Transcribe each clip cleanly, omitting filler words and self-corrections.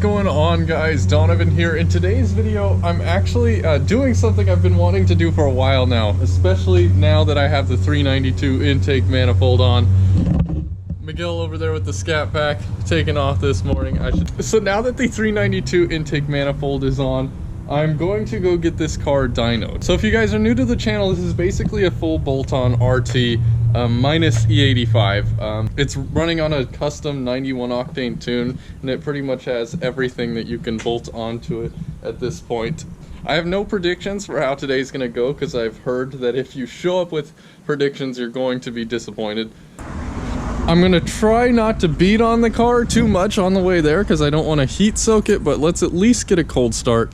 going on, guys? Donovan here. In today's video, I'm actually doing something I've been wanting to do for a while now, especially now that I have the 392 intake manifold on. Miguel over there with the Scat Pack taking off this morning. So now that the 392 intake manifold is on, I'm going to go get this car dynoed. So if you guys are new to the channel, this is basically a full bolt-on RT minus E85. It's running on a custom 91 octane tune, and it pretty much has everything that you can bolt onto it at this point. I have no predictions for how today's gonna go, because I've heard that if you show up with predictions, you're going to be disappointed. I'm gonna try not to beat on the car too much on the way there, because I don't want to heat soak it, but let's at least get a cold start.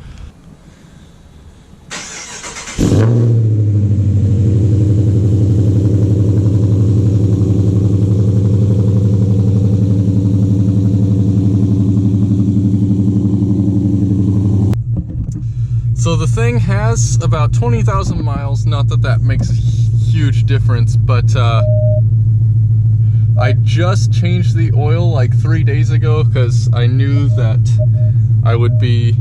So the thing has about 20,000 miles, not that that makes a huge difference, but I just changed the oil like 3 days ago because I knew that I would be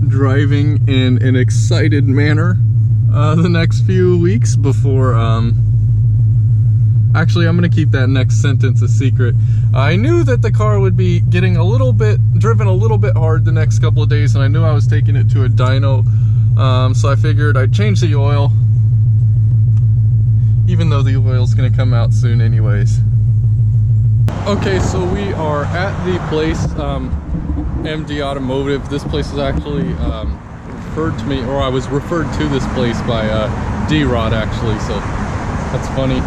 driving in an excited manner the next few weeks before, actually I'm gonna keep that next sentence a secret. I knew that the car would be getting driven a little bit hard the next couple of days, and I knew I was taking it to a dyno, so I figured I'd change the oil, even though the oil's gonna come out soon anyways. Okay, so we are at the place, MD Automotive. This place is actually referred to me, or I was referred to this place by D-Rod actually, so that's funny.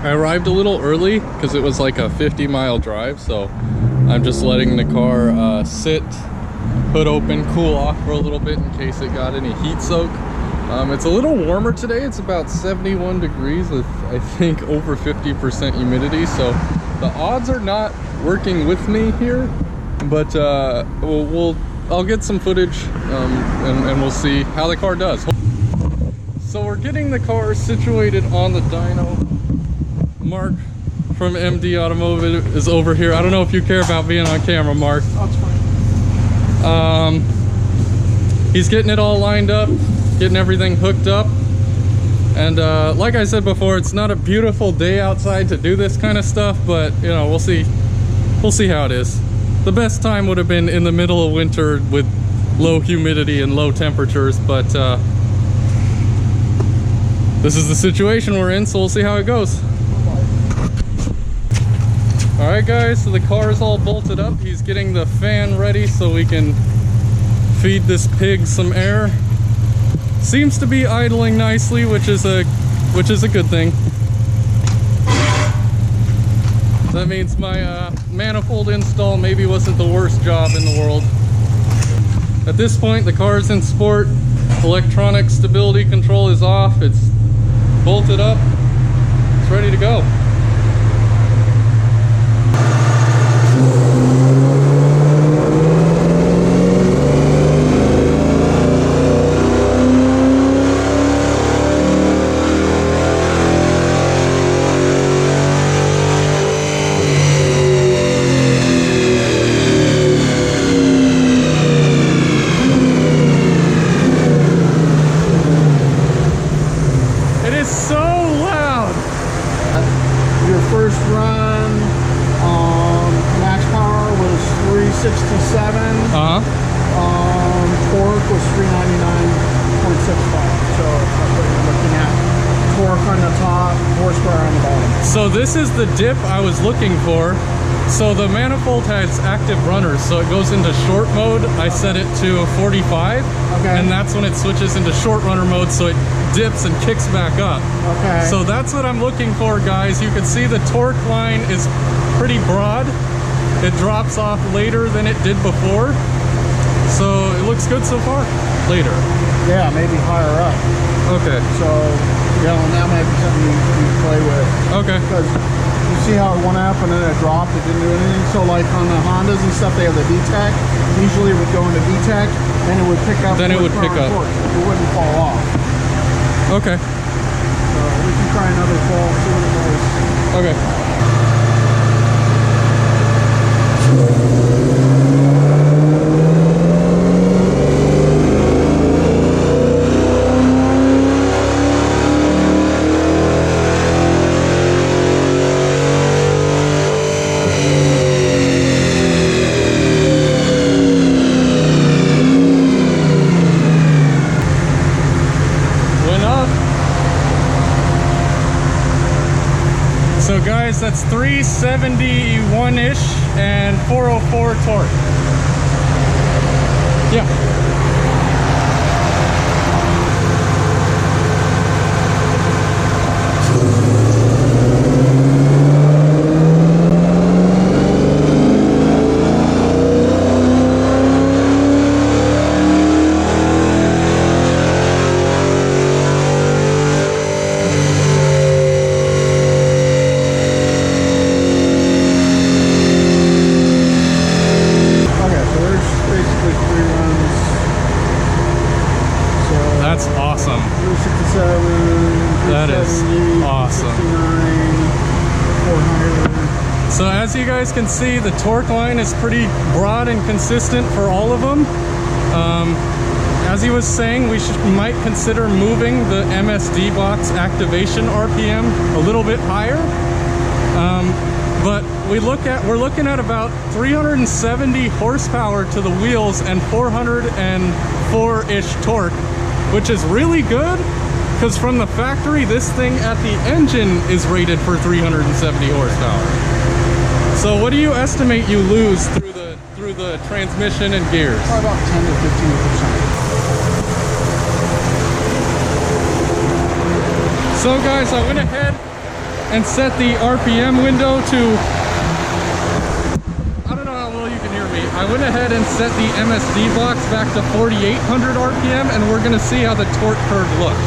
I arrived a little early because it was like a 50-mile drive, so I'm just letting the car sit, hood open, cool off for a little bit in case it got any heat soak. It's a little warmer today. It's about 71 degrees with, I think, over 50% humidity, so the odds are not working with me here, but I'll get some footage and we'll see how the car does. So we're getting the car situated on the dyno. Mark from MD Automotive is over here. I don't know if you care about being on camera, Mark. Oh, it's fine. He's getting it all lined up, getting everything hooked up, and like I said before, it's not a beautiful day outside to do this kind of stuff, but you know, we'll see how it is. The best time would have been in the middle of winter with low humidity and low temperatures, but this is the situation we're in, so we'll see how it goes. Alright guys, so the car is all bolted up. He's getting the fan ready so we can feed this pig some air. Seems to be idling nicely, which is a good thing. That means my manifold install maybe wasn't the worst job in the world. At this point, the car is in sport. Electronic stability control is off. It's bolted up. It's ready to go. First run max power was 367. Torque was 399.65. So that's what you're looking at. Torque on the top, horsepower on the bottom. So this is the dip I was looking for. So the manifold has active runners, so it goes into short mode. I set it to 45, and that's when it switches into short runner mode, so it dips and kicks back up. Okay. So that's what I'm looking for, guys. You can see the torque line is pretty broad. It drops off later than it did before. So it looks good so far. Later. Yeah, maybe higher up. Okay. So, yeah, well, that might be something you play with. Okay. Because you see how it went up and then it dropped, it didn't do anything. So like on the Hondas and stuff, they have the VTEC. Usually it would go into VTEC, then it would pick up. Then it would pick up. It wouldn't fall off. Okay. So we can try another pull, see what it does. Okay. So guys, that's 371-ish and 404 torque. Yeah. That's awesome. 367. That is awesome. 400. So as you guys can see, the torque line is pretty broad and consistent for all of them. As he was saying, we might consider moving the MSD box activation RPM a little bit higher. But we're looking at about 370 horsepower to the wheels and 404-ish torque, which is really good, because from the factory, this thing at the engine is rated for 370 horsepower. So what do you estimate you lose through the transmission and gears? Probably about 10 to 15%. So guys, I went ahead and set the RPM window to, I don't know how well you can hear me. I went ahead and set the MSD box back to 4,800 RPM, and we're gonna see how the torque curve looks.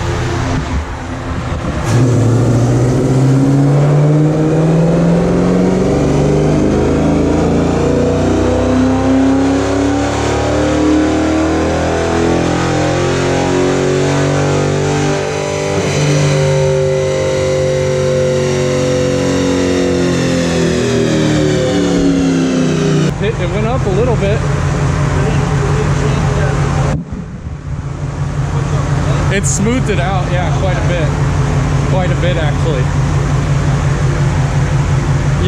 It went up a little bit. It smoothed it out, yeah, quite a bit. Quite a bit, actually.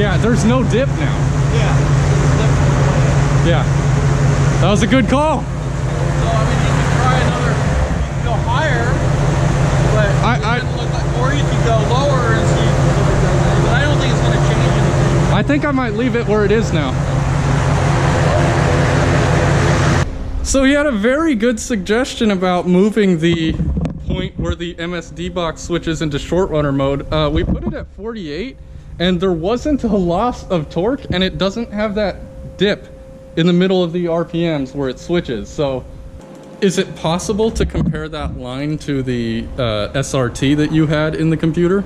Yeah, there's no dip now. Yeah. Yeah. That was a good call. So, I mean, you can try another, you can go higher, but it doesn't look like, or you can go lower and see, but I don't think it's going to change anything. I think I might leave it where it is now. So he had a very good suggestion about moving the point where the MSD box switches into short runner mode. We put it at 48, and there wasn't a loss of torque, and it doesn't have that dip in the middle of the RPMs where it switches. So is it possible to compare that line to the SRT that you had in the computer?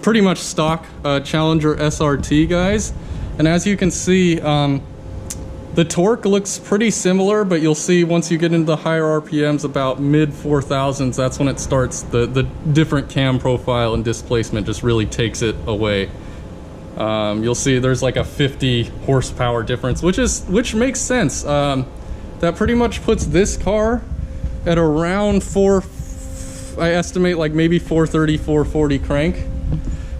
Pretty much stock Challenger SRT, guys. And as you can see, the torque looks pretty similar, but you'll see once you get into the higher RPMs, about mid 4000s, that's when it starts, the different cam profile and displacement just really takes it away. You'll see there's like a 50 horsepower difference, which makes sense. That pretty much puts this car at around I estimate like maybe 430, 440 crank,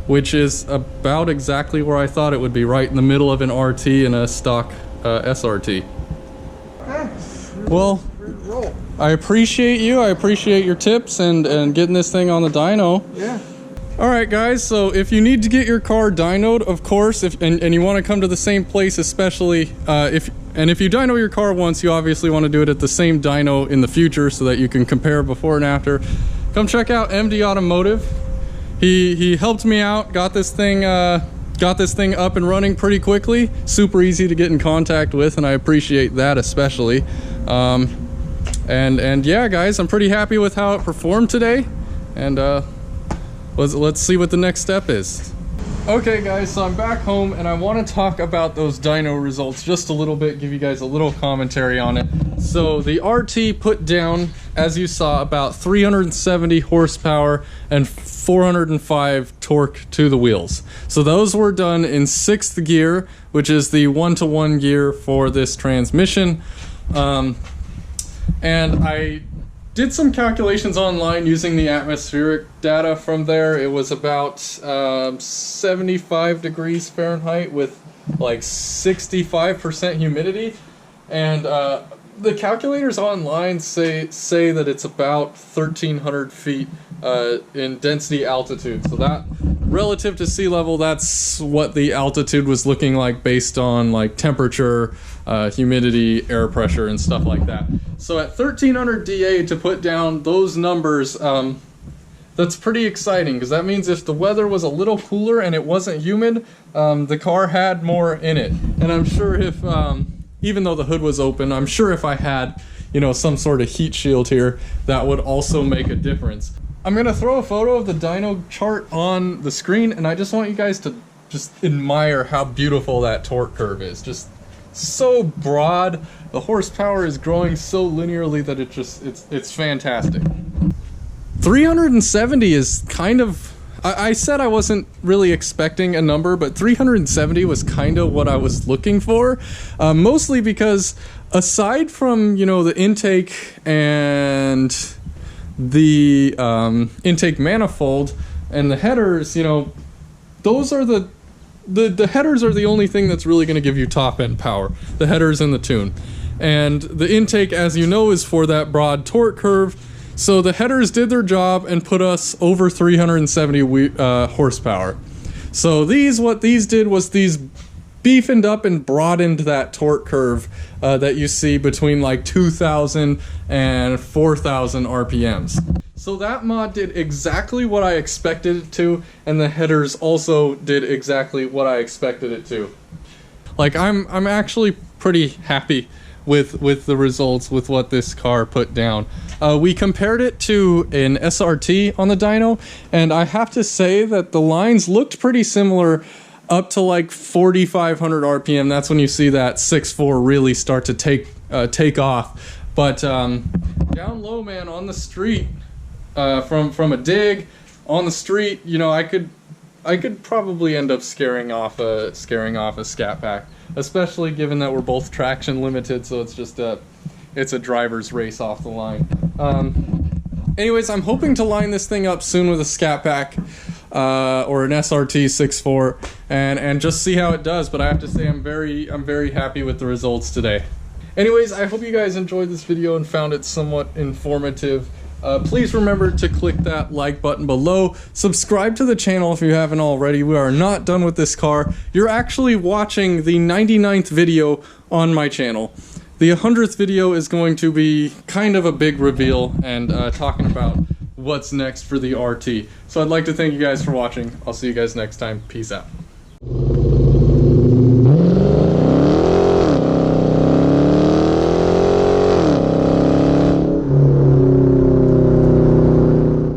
which is about exactly where I thought it would be, right in the middle of an RT and a stock SRT. Well, I appreciate you. I appreciate your tips and getting this thing on the dyno. Yeah. All right, guys. So if you need to get your car dynoed, of course, and you want to come to the same place, especially if you dyno your car once, you obviously want to do it at the same dyno in the future so that you can compare before and after. Come check out MD Automotive. He helped me out. Got this thing up and running pretty quickly. Super easy to get in contact with, and I appreciate that especially. And yeah, guys, I'm pretty happy with how it performed today. And let's see what the next step is. Okay, guys, so I'm back home, and I want to talk about those dyno results just a little bit, give you guys a little commentary on it. So the RT put down, as you saw, about 370 horsepower and 405 torque to the wheels. So those were done in 6th gear, which is the 1-to-1 gear for this transmission. And I did some calculations online using the atmospheric data from there. It was about 75 degrees Fahrenheit with like 65% humidity. And the calculators online say that it's about 1,300 feet in density altitude. So that, relative to sea level, that's what the altitude was looking like based on like temperature, humidity, air pressure, and stuff like that. So at 1300 DA to put down those numbers, that's pretty exciting, because that means if the weather was a little cooler and it wasn't humid, the car had more in it. And I'm sure if, even though the hood was open, I'm sure if I had, you know, some sort of heat shield here, that would also make a difference. I'm gonna throw a photo of the dyno chart on the screen, and I just want you guys to just admire how beautiful that torque curve is. Just so broad. The horsepower is growing so linearly that it's fantastic. 370 is kind of, I said I wasn't really expecting a number, but 370 was kind of what I was looking for, mostly because aside from, you know, the intake and the intake manifold and the headers, you know, those are the headers are the only thing that's really going to give you top end power, the headers and the tune. And the intake, as you know, is for that broad torque curve. So the headers did their job and put us over 370 horsepower. So what these did was these beefened up and broadened that torque curve that you see between like 2,000 and 4,000 RPMs. So that mod did exactly what I expected it to, and the headers also did exactly what I expected it to. Like, I'm actually pretty happy with the results, with what this car put down. We compared it to an SRT on the dyno, and I have to say that the lines looked pretty similar up to like 4,500 RPM. That's when you see that 6.4 really start to take off. But down low, man, on the street, from a dig on the street, you know, I could probably end up scaring off a Scat Pack, especially given that we're both traction limited, so it's just it's a driver's race off the line. Anyways, I'm hoping to line this thing up soon with a Scat Pack or an SRT 6.4 and just see how it does. But I have to say, I'm very happy with the results today. Anyways, I hope you guys enjoyed this video and found it somewhat informative. Please remember to click that like button below. Subscribe to the channel if you haven't already. We are not done with this car. You're actually watching the 99th video on my channel. The 100th video is going to be kind of a big reveal and talking about what's next for the RT. So I'd like to thank you guys for watching. I'll see you guys next time. Peace out.